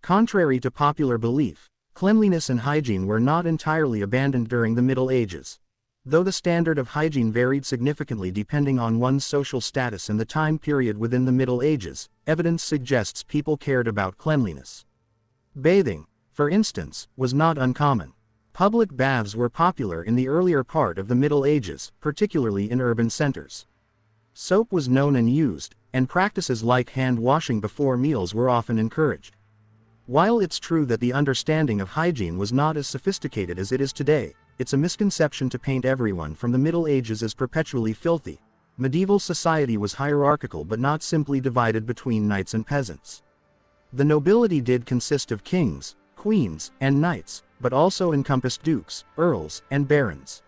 Contrary to popular belief, cleanliness and hygiene were not entirely abandoned during the Middle Ages. Though the standard of hygiene varied significantly depending on one's social status and the time period within the Middle Ages, evidence suggests people cared about cleanliness. Bathing, for instance, was not uncommon. Public baths were popular in the earlier part of the Middle Ages, particularly in urban centers. Soap was known and used, and practices like hand washing before meals were often encouraged. While it's true that the understanding of hygiene was not as sophisticated as it is today, it's a misconception to paint everyone from the Middle Ages as perpetually filthy. Medieval society was hierarchical but not simply divided between knights and peasants. The nobility did consist of kings, queens, and knights, but also encompassed dukes, earls, and barons.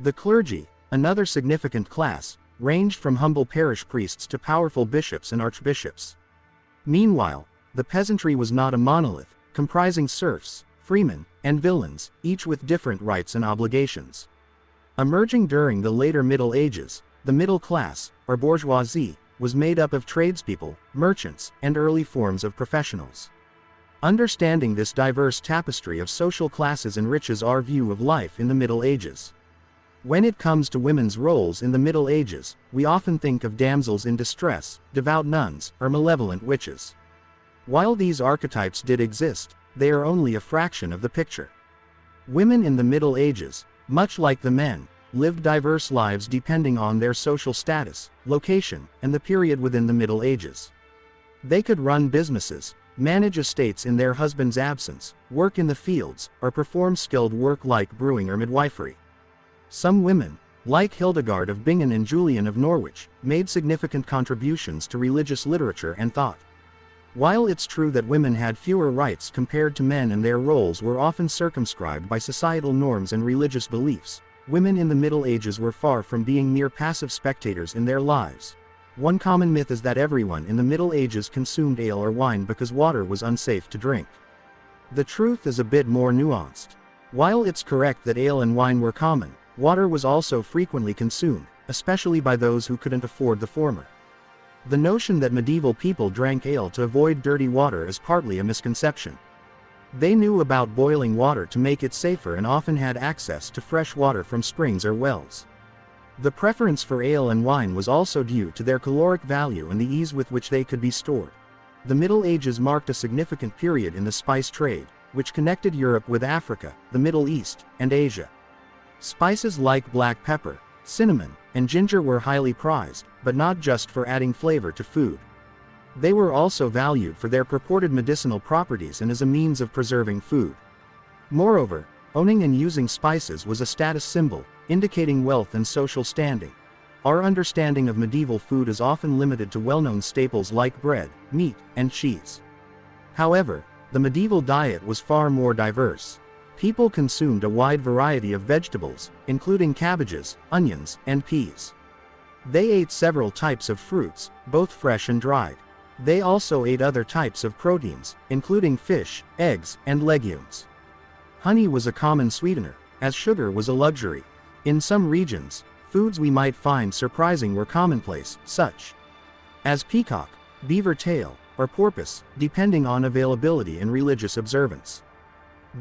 The clergy, another significant class, ranged from humble parish priests to powerful bishops and archbishops. Meanwhile, the peasantry was not a monolith, comprising serfs, freemen, and villeins, each with different rights and obligations. Emerging during the later Middle Ages, the middle class, or bourgeoisie, was made up of tradespeople, merchants, and early forms of professionals. Understanding this diverse tapestry of social classes enriches our view of life in the Middle Ages. When it comes to women's roles in the Middle Ages, we often think of damsels in distress, devout nuns, or malevolent witches. While these archetypes did exist, they are only a fraction of the picture. Women in the Middle Ages, much like the men, lived diverse lives depending on their social status, location, and the period within the Middle Ages. They could run businesses, manage estates in their husband's absence, work in the fields, or perform skilled work like brewing or midwifery. Some women, like Hildegard of Bingen and Julian of Norwich, made significant contributions to religious literature and thought. While it's true that women had fewer rights compared to men and their roles were often circumscribed by societal norms and religious beliefs, women in the Middle Ages were far from being mere passive spectators in their lives. One common myth is that everyone in the Middle Ages consumed ale or wine because water was unsafe to drink. The truth is a bit more nuanced. While it's correct that ale and wine were common, water was also frequently consumed, especially by those who couldn't afford the former. The notion that medieval people drank ale to avoid dirty water is partly a misconception. They knew about boiling water to make it safer and often had access to fresh water from springs or wells. The preference for ale and wine was also due to their caloric value and the ease with which they could be stored. The Middle Ages marked a significant period in the spice trade, which connected Europe with Africa, the Middle East, and Asia. Spices like black pepper, cinnamon, and ginger were highly prized, but not just for adding flavor to food. They were also valued for their purported medicinal properties and as a means of preserving food. Moreover, owning and using spices was a status symbol, indicating wealth and social standing. Our understanding of medieval food is often limited to well-known staples like bread, meat, and cheese. However, the medieval diet was far more diverse. People consumed a wide variety of vegetables, including cabbages, onions, and peas. They ate several types of fruits, both fresh and dried. They also ate other types of proteins, including fish, eggs, and legumes. Honey was a common sweetener, as sugar was a luxury. In some regions, foods we might find surprising were commonplace, such as peacock, beaver tail, or porpoise, depending on availability and religious observance.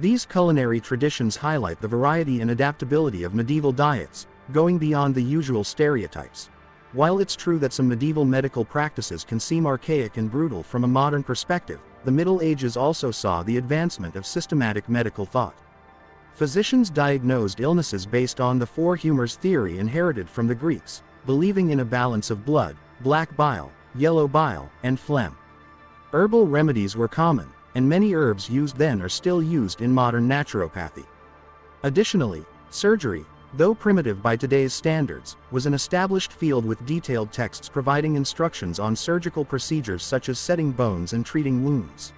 These culinary traditions highlight the variety and adaptability of medieval diets, going beyond the usual stereotypes. While it's true that some medieval medical practices can seem archaic and brutal from a modern perspective, the Middle Ages also saw the advancement of systematic medical thought. Physicians diagnosed illnesses based on the four humors theory inherited from the Greeks, believing in a balance of blood, black bile, yellow bile, and phlegm. Herbal remedies were common, and many herbs used then are still used in modern naturopathy. Additionally, surgery, though primitive by today's standards, was an established field with detailed texts providing instructions on surgical procedures such as setting bones and treating wounds.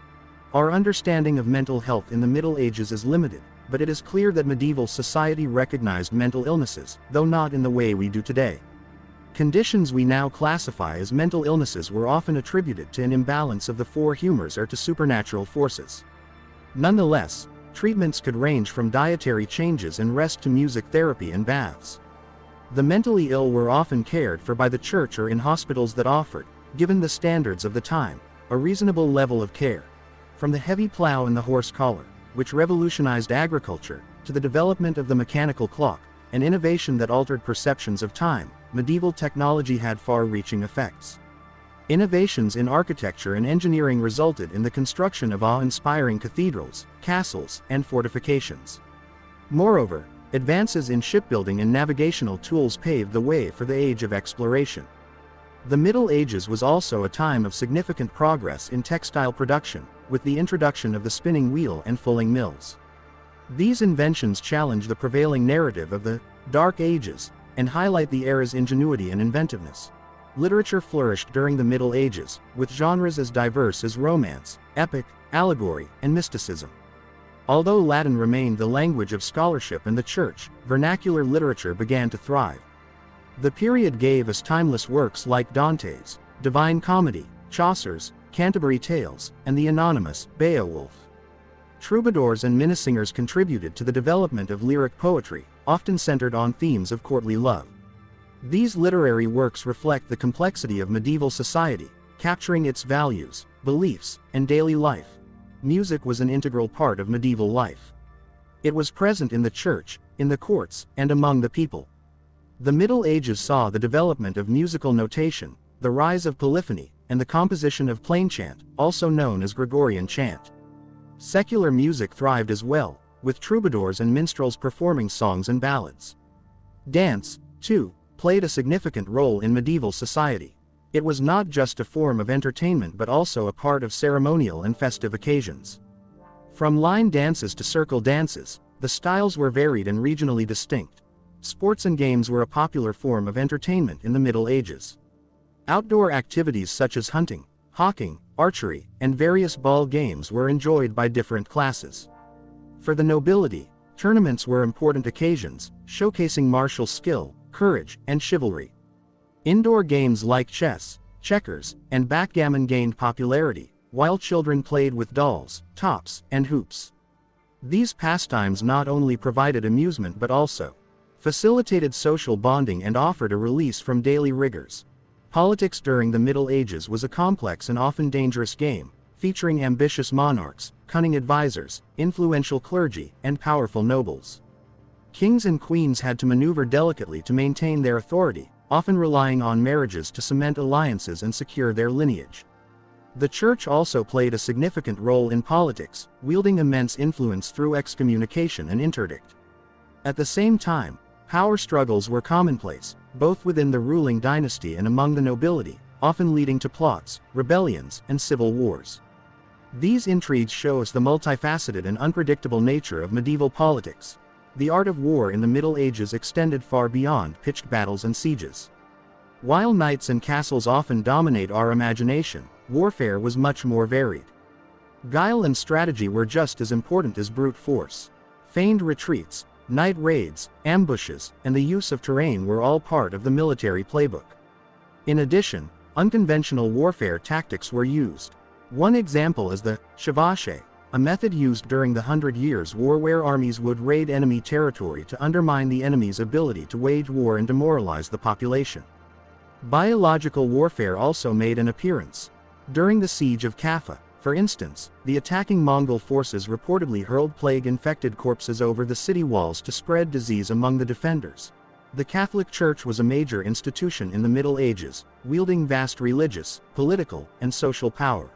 Our understanding of mental health in the Middle Ages is limited, but it is clear that medieval society recognized mental illnesses, though not in the way we do today. Conditions we now classify as mental illnesses were often attributed to an imbalance of the four humors or to supernatural forces. Nonetheless, treatments could range from dietary changes and rest to music therapy and baths. The mentally ill were often cared for by the church or in hospitals that offered, given the standards of the time, a reasonable level of care. From the heavy plow and the horse collar, which revolutionized agriculture, to the development of the mechanical clock, an innovation that altered perceptions of time, medieval technology had far-reaching effects. Innovations in architecture and engineering resulted in the construction of awe-inspiring cathedrals, castles, and fortifications. Moreover, advances in shipbuilding and navigational tools paved the way for the age of exploration. The Middle Ages was also a time of significant progress in textile production, with the introduction of the spinning wheel and fulling mills. These inventions challenge the prevailing narrative of the Dark Ages and highlight the era's ingenuity and inventiveness. Literature flourished during the Middle Ages, with genres as diverse as romance, epic, allegory, and mysticism. Although Latin remained the language of scholarship and the church, vernacular literature began to thrive. The period gave us timeless works like Dante's Divine Comedy, Chaucer's Canterbury Tales, and the anonymous Beowulf. Troubadours and minnesingers contributed to the development of lyric poetry, often centered on themes of courtly love. These literary works reflect the complexity of medieval society, capturing its values, beliefs, and daily life. Music was an integral part of medieval life. It was present in the church, in the courts, and among the people. The Middle Ages saw the development of musical notation, the rise of polyphony, and the composition of plainchant, also known as Gregorian chant. Secular music thrived as well, with troubadours and minstrels performing songs and ballads. Dance, too, played a significant role in medieval society. It was not just a form of entertainment but also a part of ceremonial and festive occasions. From line dances to circle dances, the styles were varied and regionally distinct. Sports and games were a popular form of entertainment in the Middle Ages. Outdoor activities such as hunting, hawking, archery, and various ball games were enjoyed by different classes. For the nobility, tournaments were important occasions, showcasing martial skill, courage, and chivalry. Indoor games like chess, checkers, and backgammon gained popularity, while children played with dolls, tops, and hoops. These pastimes not only provided amusement but also facilitated social bonding and offered a release from daily rigors. Politics during the Middle Ages was a complex and often dangerous game, featuring ambitious monarchs, cunning advisors, influential clergy, and powerful nobles. Kings and queens had to maneuver delicately to maintain their authority, often relying on marriages to cement alliances and secure their lineage. The church also played a significant role in politics, wielding immense influence through excommunication and interdict. At the same time, power struggles were commonplace, both within the ruling dynasty and among the nobility, often leading to plots, rebellions, and civil wars. These intrigues show us the multifaceted and unpredictable nature of medieval politics. The art of war in the Middle Ages extended far beyond pitched battles and sieges. While knights and castles often dominate our imagination, warfare was much more varied. Guile and strategy were just as important as brute force. Feigned retreats, night raids, ambushes, and the use of terrain were all part of the military playbook. In addition, unconventional warfare tactics were used. One example is the chevauchée, a method used during the 100 Years' War where armies would raid enemy territory to undermine the enemy's ability to wage war and demoralize the population. Biological warfare also made an appearance. During the siege of Kaffa, for instance, the attacking Mongol forces reportedly hurled plague-infected corpses over the city walls to spread disease among the defenders. The Catholic Church was a major institution in the Middle Ages, wielding vast religious, political, and social power.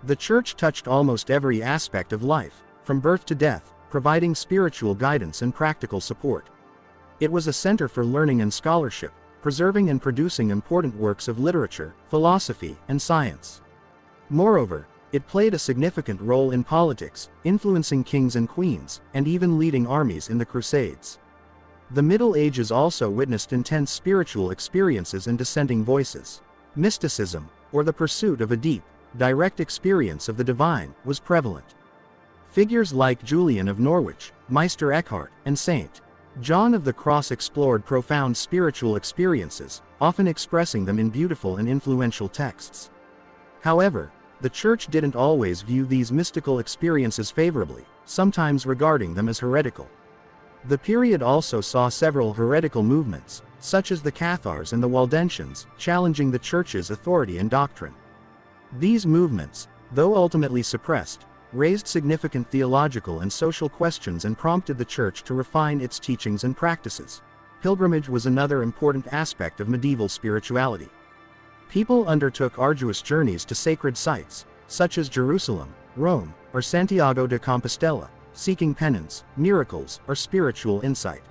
The Church touched almost every aspect of life, from birth to death, providing spiritual guidance and practical support. It was a center for learning and scholarship, preserving and producing important works of literature, philosophy, and science. Moreover, it played a significant role in politics, influencing kings and queens, and even leading armies in the Crusades. The Middle Ages also witnessed intense spiritual experiences and dissenting voices. Mysticism, or the pursuit of a deep, direct experience of the divine, was prevalent. Figures like Julian of Norwich, Meister Eckhart, and St. John of the Cross explored profound spiritual experiences, often expressing them in beautiful and influential texts. However, the Church didn't always view these mystical experiences favorably, sometimes regarding them as heretical. The period also saw several heretical movements, such as the Cathars and the Waldensians, challenging the Church's authority and doctrine. These movements, though ultimately suppressed, raised significant theological and social questions and prompted the Church to refine its teachings and practices. Pilgrimage was another important aspect of medieval spirituality. People undertook arduous journeys to sacred sites, such as Jerusalem, Rome, or Santiago de Compostela, seeking penance, miracles, or spiritual insight.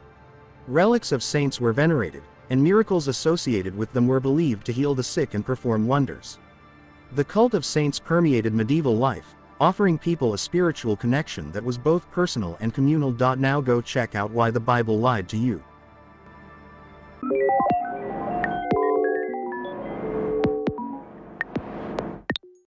Relics of saints were venerated, and miracles associated with them were believed to heal the sick and perform wonders. The cult of saints permeated medieval life, offering people a spiritual connection that was both personal and communal. Now go check out Why the Bible Lied to You.